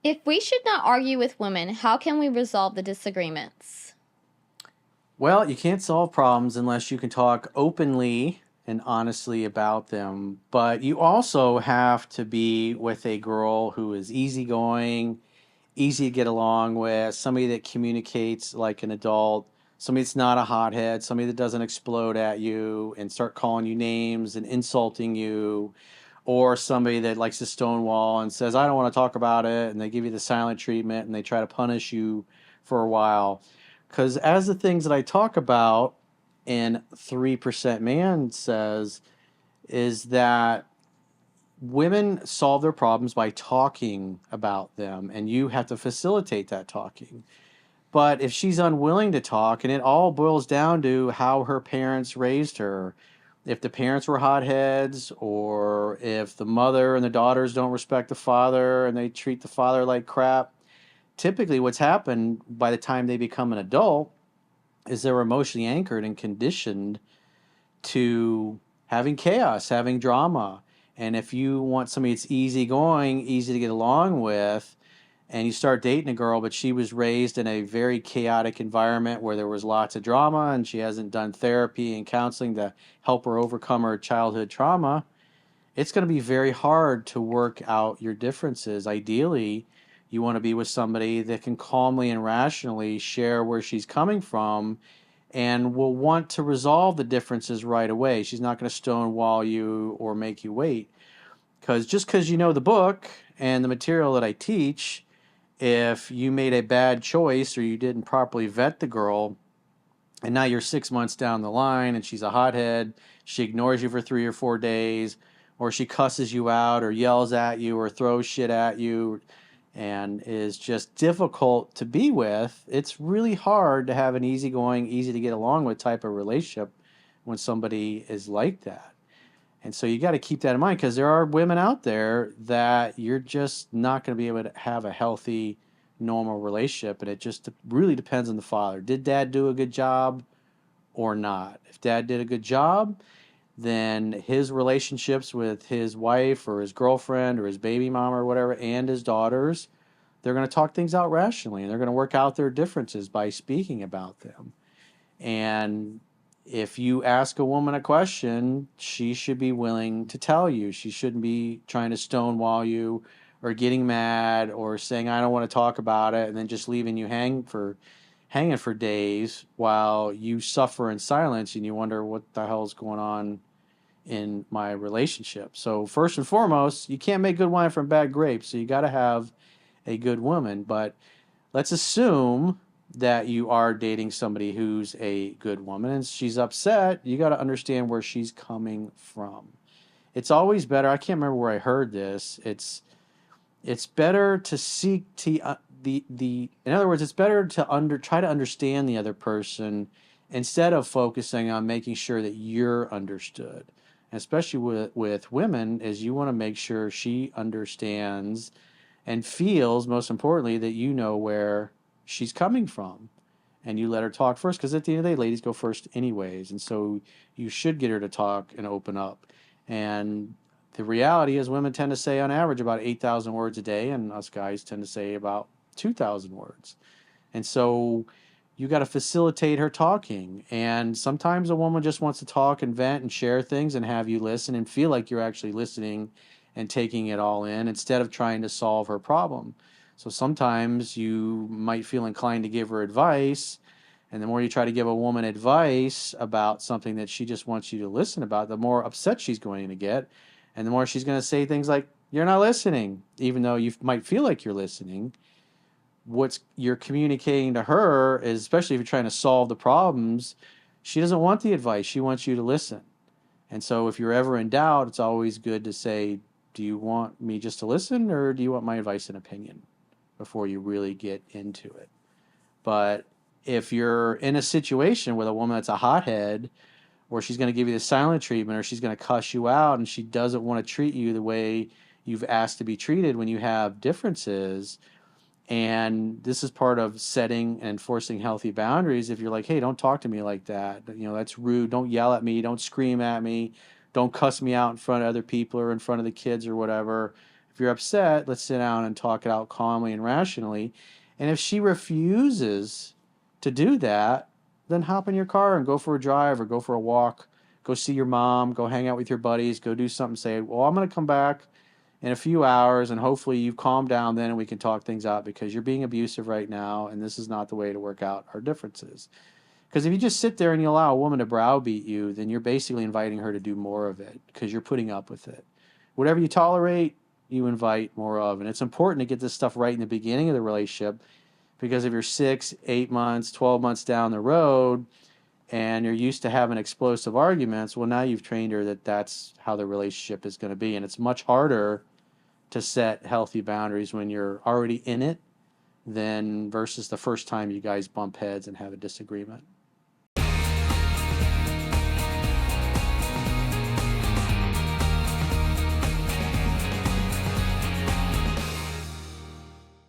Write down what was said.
If we should not argue with women, how can we resolve the disagreements? Well, you can't solve problems unless you can talk openly and honestly about them. But you also have to be with a girl who is easygoing, easy to get along with, somebody that communicates like an adult, somebody that's not a hothead, somebody that doesn't explode at you and start calling you names and insulting you, or somebody that likes to stonewall and says, I don't want to talk about it, and they give you the silent treatment and they try to punish you for a while. Because as the things that I talk about in 3% Man says, is that women solve their problems by talking about them, and you have to facilitate that talking. But if she's unwilling to talk, and it all boils down to how her parents raised her, if the parents were hotheads, or if the mother and the daughters don't respect the father and they treat the father like crap, typically what's happened by the time they become an adult is they're emotionally anchored and conditioned to having chaos, having drama. And if you want somebody that's easygoing, easy to get along with, and you start dating a girl, but she was raised in a very chaotic environment where there was lots of drama and she hasn't done therapy and counseling to help her overcome her childhood trauma, it's going to be very hard to work out your differences. Ideally, you want to be with somebody that can calmly and rationally share where she's coming from and will want to resolve the differences right away. She's not going to stonewall you or make you wait. Because just because you know the book and the material that I teach, if you made a bad choice or you didn't properly vet the girl, and now you're 6 months down the line and she's a hothead, she ignores you for 3 or 4 days, or she cusses you out or yells at you or throws shit at you and is just difficult to be with, it's really hard to have an easygoing, easy to get along with type of relationship when somebody is like that. And so you got to keep that in mind because there are women out there that you're just not going to be able to have a healthy, normal relationship. And it just really depends on the father. Did dad do a good job or not? If dad did a good job, then his relationships with his wife or his girlfriend or his baby mama or whatever and his daughters, they're going to talk things out rationally and they're going to work out their differences by speaking about them. And if you ask a woman a question, she should be willing to tell you. She shouldn't be trying to stonewall you or getting mad or saying I don't want to talk about it and then just leaving you hanging for days while you suffer in silence and you wonder what the hell's going on in my relationship. So first and foremost, you can't make good wine from bad grapes. So you got to have a good woman, but let's assume that you are dating somebody who's a good woman and she's upset. You got to understand where she's coming from. It's always better. I can't remember where I heard this. It's better to seek to the in other words, it's better to try to understand the other person instead of focusing on making sure that you're understood. And especially with women, is you want to make sure she understands and feels, most importantly, that you know where she's coming from and you let her talk first because at the end of the day ladies go first anyways, and so you should get her to talk and open up. And the reality is women tend to say on average about 8,000 words a day and us guys tend to say about 2,000 words. And so you got to facilitate her talking, and sometimes a woman just wants to talk and vent and share things and have you listen and feel like you're actually listening and taking it all in instead of trying to solve her problem. So sometimes you might feel inclined to give her advice, and the more you try to give a woman advice about something that she just wants you to listen about, the more upset she's going to get, and the more she's going to say things like, "You're not listening," even though you might feel like you're listening. What you're communicating to her is, especially if you're trying to solve the problems, she doesn't want the advice. She wants you to listen. And so if you're ever in doubt, it's always good to say, do you want me just to listen or do you want my advice and opinion before you really get into it? But if you're in a situation with a woman that's a hothead, or she's going to give you the silent treatment, or she's going to cuss you out, and she doesn't want to treat you the way you've asked to be treated when you have differences, and this is part of setting and enforcing healthy boundaries. If you're like, hey, don't talk to me like that, that's rude. Don't yell at me. Don't scream at me. Don't cuss me out in front of other people or in front of the kids or whatever. If you're upset, let's sit down and talk it out calmly and rationally. And if she refuses to do that, then hop in your car and go for a drive or go for a walk. Go see your mom, go hang out with your buddies, go do something. Say, well, I'm going to come back in a few hours and hopefully you've calmed down then and we can talk things out because you're being abusive right now and this is not the way to work out our differences. Because if you just sit there and you allow a woman to browbeat you, then you're basically inviting her to do more of it because you're putting up with it. Whatever you tolerate, you invite more of. And it's important to get this stuff right in the beginning of the relationship because if you're 6, 8 months, 12 months down the road and you're used to having explosive arguments, well, now you've trained her that that's how the relationship is going to be. And it's much harder to set healthy boundaries when you're already in it than versus the first time you guys bump heads and have a disagreement.